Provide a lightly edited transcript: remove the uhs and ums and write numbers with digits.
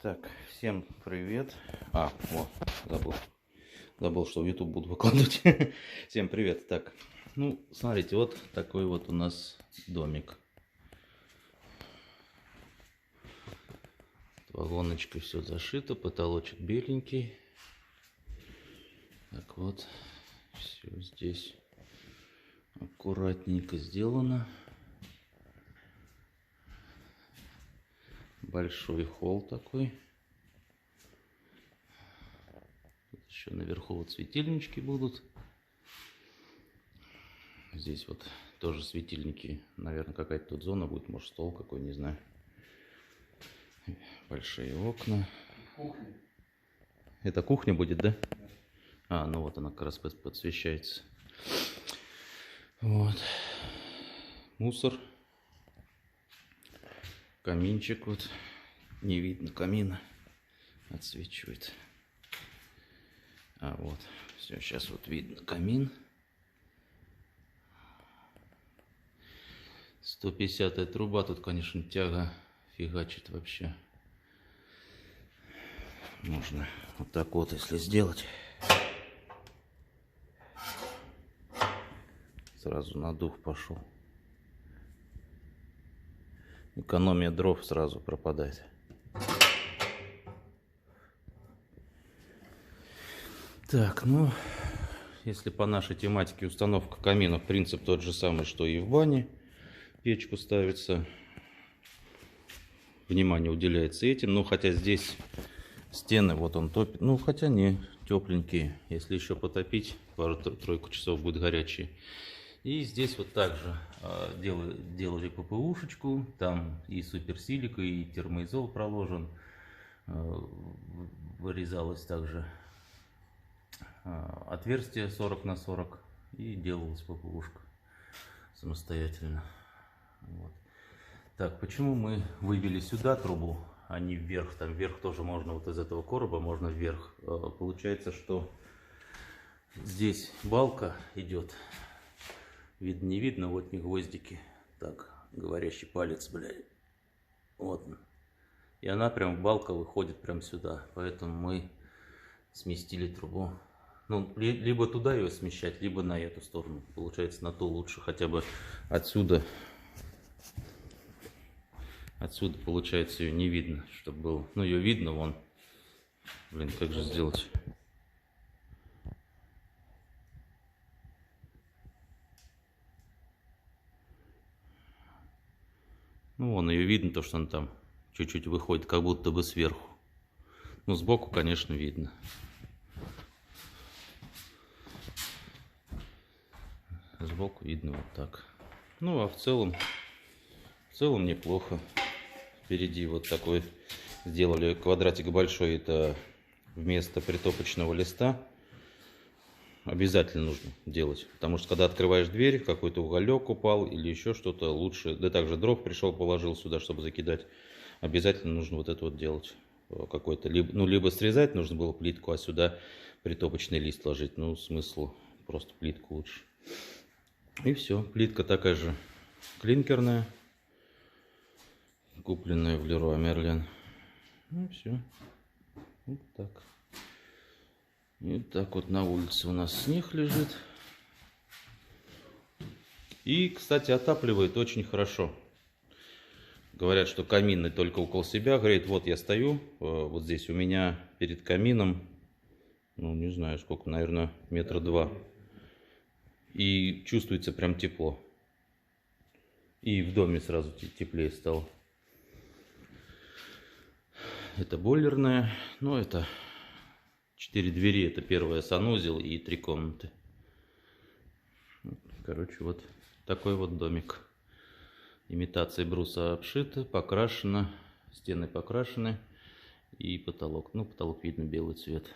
Так, всем привет. Забыл, что в YouTube буду выкладывать. Всем привет. Так, ну, смотрите, вот такой вот у нас домик. Вагоночкой все зашито, потолочек беленький. Так вот, все здесь аккуратненько сделано. Большой холл такой. Тут еще наверху вот светильнички будут. Здесь вот тоже светильники. Наверное, какая-то тут зона будет. Может, стол какой, не знаю. Большие окна. Кухня. Это кухня будет, да? А, ну вот она как раз подсвещается. Вот. Мусор. Каминчик вот. Не видно камина. Отсвечивает. А вот. Все, сейчас вот видно камин. 150-я труба. Тут, конечно, тяга фигачит вообще. Можно вот так вот, если сделать. Сразу надув пошел. Экономия дров сразу пропадает. Так, ну, если по нашей тематике установка камина, принцип тот же самый, что и в бане. Печку ставится. Внимание уделяется этим. Ну, хотя здесь стены, вот он топит. Ну, хотя не тепленькие. Если еще потопить, пару-тройку часов будет горячие. И здесь вот также делали ППУшечку. Там и суперсилика, и термоизол проложен. Вырезалось также отверстие 40 на 40. И делалась ППУшка самостоятельно. Вот. Так, почему мы вывели сюда трубу, а не вверх? Там вверх тоже можно, вот из этого короба можно вверх. Получается, что здесь балка идет. Видно, не видно, вот не гвоздики. Так, говорящий палец, блядь. Вот он. И она прям, балка выходит прям сюда. Поэтому мы сместили трубу. Ну, либо туда ее смещать, либо на эту сторону. Получается, на ту лучше. Хотя бы отсюда. Отсюда, получается, ее не видно, чтобы было. Ну, ее видно, вон. Блин, как же сделать? Ну, вон ее видно, то, что она там чуть-чуть выходит, как будто бы сверху. Ну, сбоку, конечно, видно. Сбоку видно вот так. Ну, а в целом неплохо. Впереди вот такой сделали квадратик большой. Это вместо притопочного листа. Обязательно нужно делать. Потому что когда открываешь дверь, какой-то уголек упал или еще что-то, лучше. Да также дров пришел, положил сюда, чтобы закидать. Обязательно нужно вот это вот делать. Какой-то, либо срезать нужно было плитку, а сюда притопочный лист ложить. Ну, смысл просто плитку лучше. И все. Плитка такая же клинкерная. Купленная в Леруа Мерлен. Ну, все. Вот так. И так вот на улице у нас снег лежит. И, кстати, отапливает очень хорошо. Говорят, что каминный только около себя греет. Вот я стою, вот здесь у меня перед камином, ну, не знаю сколько, наверное, метра 2. И чувствуется прям тепло. И в доме сразу теплее стало. Это бойлерная, ну, это 4 двери, это первая санузел и 3 комнаты. Короче, вот такой вот домик. Имитацией бруса обшито, покрашено, стены покрашены и потолок. Ну, потолок видно белый цвет.